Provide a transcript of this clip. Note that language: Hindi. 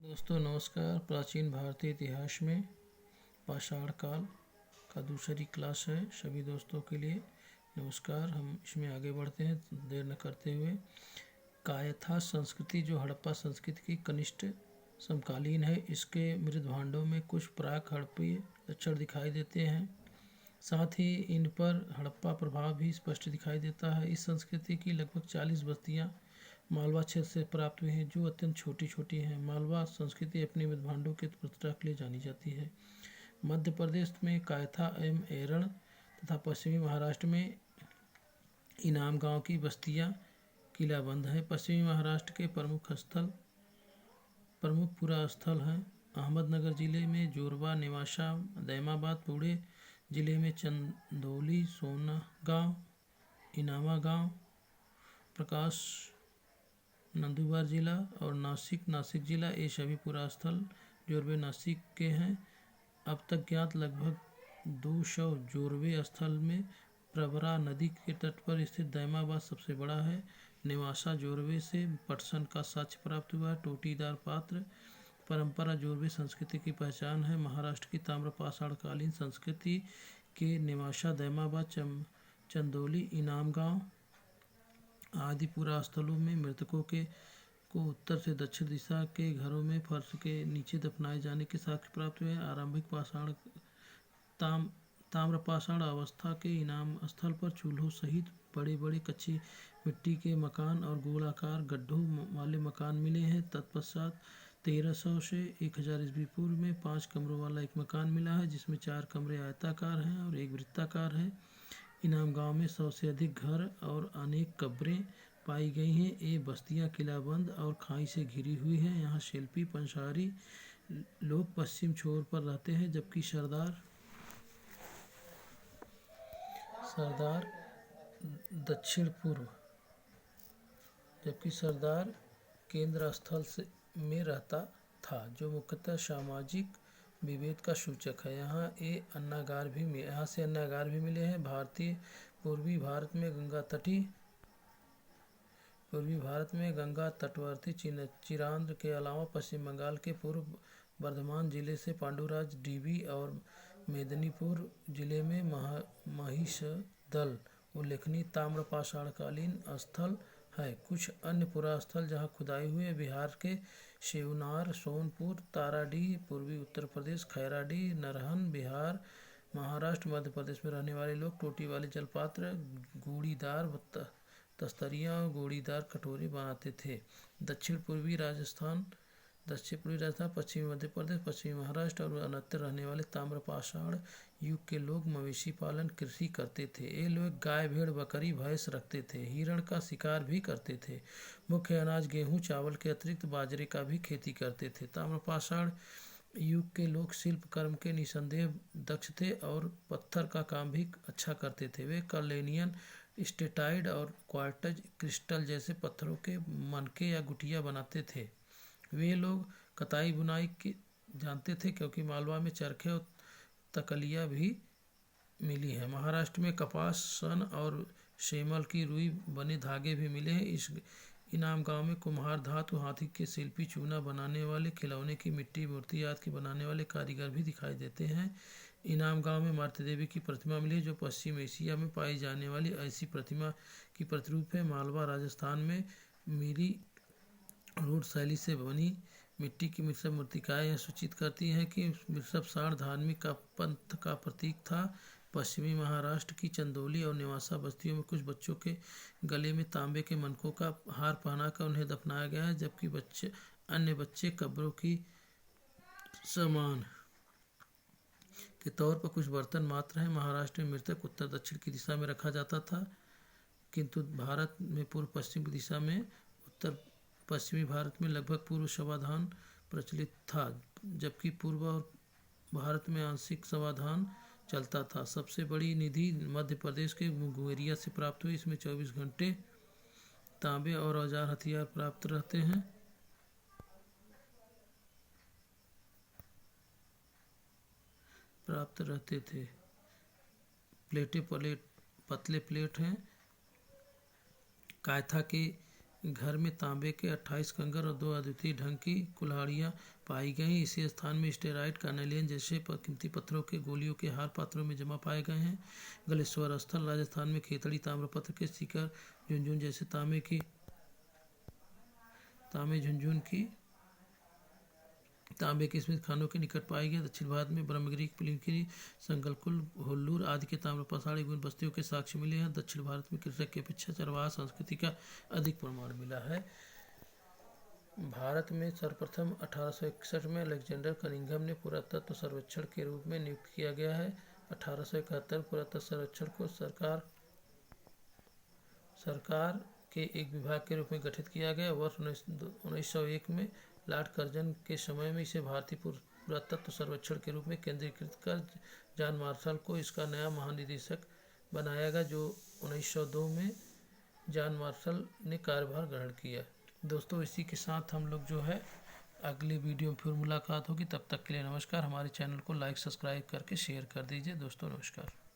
दोस्तों नमस्कार। प्राचीन भारतीय इतिहास में पाषाण काल का दूसरी क्लास है सभी दोस्तों के लिए। नमस्कार। हम इसमें आगे बढ़ते हैं देर न करते हुए। कायथा संस्कृति जो हड़प्पा संस्कृति की कनिष्ठ समकालीन है, इसके मृत भांडों में कुछ प्राक हड़प्पीय लक्षण दिखाई देते हैं। साथ ही इन पर हड़प्पा प्रभाव भी स्पष्ट दिखाई देता है। इस संस्कृति की लगभग 40 बस्तियां मालवा क्षेत्र से प्राप्त हुई हैं, जो अत्यंत छोटी छोटी हैं। मालवा संस्कृति अपने मृत भांडों के प्रतिष्ठा के लिए जानी जाती है। मध्य प्रदेश में कायथा एवं एरण तथा पश्चिमी महाराष्ट्र में इनाम गांव की बस्तियां किलाबंद हैं। पश्चिमी महाराष्ट्र के प्रमुख पुरा स्थल हैं अहमदनगर जिले में जोरबा, नेवासा, दैमाबाद। पुणे जिले में चंदौली, सोना गांव, इनामा गांव। प्रकाश नंदुरबार जिला और नासिक जिला, ये सभी पुरा स्थल जोरबे नासिक के हैं। अब तक ज्ञात लगभग 200 जोरबे स्थल में प्रवरा नदी के तट पर स्थित दैमाबाद सबसे बड़ा है। नेवासा जोरबे से पटसन का साक्ष्य प्राप्त हुआ है। टोटीदार पात्र परंपरा जोरबे संस्कृति की पहचान है। महाराष्ट्र की ताम्रपाषाणकालीन संस्कृति के नेवासा, दैमाबाद, चंदौली, इनाम गांव आदि पुरा स्थलों में मृतकों को उत्तर से दक्षिण दिशा के घरों में फर्श के नीचे दफनाए जाने के साक्ष्य प्राप्त हुए। आरंभिक ताम्रपाषाण अवस्था के इनाम स्थल पर चूल्हों सहित बड़े बड़े कच्ची मिट्टी के मकान और गोलाकार गड्ढों वाले मकान मिले हैं। तत्पश्चात 1300 से 1000 ईस्वी पूर्व में 5 कमरों वाला एक मकान मिला है, जिसमें 4 कमरे आयताकार हैं और एक वृत्ताकार है। इनाम गांव में 100 से अधिक घर और अनेक कब्रें पाई गई हैं। ये बस्तियां किलाबंद और खाई से घिरी हुई हैं। यहाँ शिल्पी पंसारी लोग पश्चिम छोर पर रहते हैं, जबकि सरदार दक्षिण पूर्व, जबकि सरदार केंद्र स्थल में रहता था, जो मुख्यतः सामाजिक विभेद का सूचक है। यहाँ से अन्नागार भी मिले हैं। पूर्वी भारत में गंगा तटवर्ती चिरांद के अलावा पश्चिम बंगाल के पूर्व बर्धमान जिले से पांडुराज डीबी और मेदिनीपुर जिले में महिषदल उल्लेखनीय ताम्रपाषाणकालीन स्थल है। कुछ अन्य पुरा स्थल जहाँ खुदाई हुई है बिहार के शिवनार, सोनपुर, ताराडीह, पूर्वी उत्तर प्रदेश, खैराडीह, नरहन, बिहार, महाराष्ट्र, मध्य प्रदेश में रहने वाले लोग टोटी वाले जलपात्र, गूढ़ीदार तस्तरियाँ और गूढ़ीदार कटोरे बनाते थे। दक्षिण पूर्वी राजस्थान, पश्चिमी मध्य प्रदेश, पश्चिमी महाराष्ट्र और अन्यत्र रहने वाले ताम्रपाषाण युग के लोग मवेशी पालन, कृषि करते थे। ये लोग गाय, भेड़, बकरी, भैंस रखते थे। हिरण का शिकार भी करते थे। मुख्य अनाज गेहूँ, चावल के अतिरिक्त बाजरे का भी खेती करते थे। ताम्रपाषाण युग के लोग शिल्प कर्म के निसंदेह दक्ष थे और पत्थर का काम भी अच्छा करते थे। वे कर्लेनियन, स्टेटाइट और क्वार्ट्ज क्रिस्टल जैसे पत्थरों के मनके या गुटिया बनाते थे। वे लोग कताई बुनाई के जानते थे, क्योंकि मालवा में चरखे और तकलिया भी मिली है। महाराष्ट्र में कपास, सन और शेमल की रुई बने धागे भी मिले हैं। इस इनाम गांव में कुम्हार, धातु, हाथी के शिल्पी, चूना बनाने वाले, खिलौने की मिट्टी, मूर्ति आदि की बनाने वाले कारीगर भी दिखाई देते हैं। इनाम गांव में मारुति देवी की प्रतिमा मिली है, जो पश्चिम एशिया में पाई जाने वाली ऐसी प्रतिमा की प्रतिरूप है। मालवा राजस्थान में मीरी रोड शैली से बनी मिट्टी की मिर्सब मूर्तिकाएँ यह सूचित करती हैं कि मिर्सब साण धार्मिक पंथ का प्रतीक था। पश्चिमी महाराष्ट्र की चंदौली और नेवासा बस्तियों में कुछ बच्चों के गले में तांबे के मनकों का हार पहनाकर उन्हें दफनाया गया है, जबकि अन्य बच्चे कब्रों की समान के तौर पर कुछ बर्तन मात्र हैं। महाराष्ट्र में मृतक उत्तर दक्षिण की दिशा में रखा जाता था, किंतु भारत में पूर्व पश्चिम की दिशा में, उत्तर पश्चिमी भारत में लगभग पूर्व शवाधान प्रचलित था, जबकि पूर्व और भारत में आंशिक शवाधान चलता था। सबसे बड़ी निधि मध्य प्रदेश के मुंगेरिया से प्राप्त हुई। इसमें 24 घंटे तांबे और औजार हथियार प्राप्त रहते थे। पतले प्लेट हैं। कायथा के घर में तांबे के 28 कंगर और 2 अद्वितीय ढंग की कुल्हाड़ियाँ पाई गई। इसी स्थान में स्टेराइट, कार्नेलियन जैसे कीमती पत्थरों के गोलियों के हार पात्रों में जमा पाए गए हैं। गलेश्वर स्थल राजस्थान में खेतड़ी, ताम्रपत्र के शिखर, झुनझुन जैसे तांबे के स्मिथ खानों के निकट पाई गई। दक्षिण भारत में ब्रह्मगिरी, पिलिकिरी, संगलकुल, होल्लूर आदि के ताम्र पसाड़ी गुण बस्तियों के साक्ष्य मिले हैं। दक्षिण भारत में कृषक की अपेक्षा चरवाहा संस्कृति का अधिक प्रमाण मिला है। भारत में सर्वप्रथम 1861 में अलेक्जेंडर कनिंघम ने पुरातत्व सर्वेक्षण के रूप में नियुक्त किया गया है। 1871 पुरातत्व सर्वेक्षण को सरकार के एक विभाग के रूप में गठित किया गया। वर्ष 1901 में लॉर्ड कर्जन के समय में इसे भारतीय पुरातत्व सर्वेक्षण के रूप में केंद्रीकृत कर जॉन मार्शल को इसका नया महानिदेशक बनाया गया, जो 1902 में जॉन मार्शल ने कार्यभार ग्रहण किया। दोस्तों, इसी के साथ हम लोग जो है अगली वीडियो में फिर मुलाकात होगी। तब तक के लिए नमस्कार। हमारे चैनल को लाइक, सब्सक्राइब करके शेयर कर दीजिए। दोस्तों नमस्कार।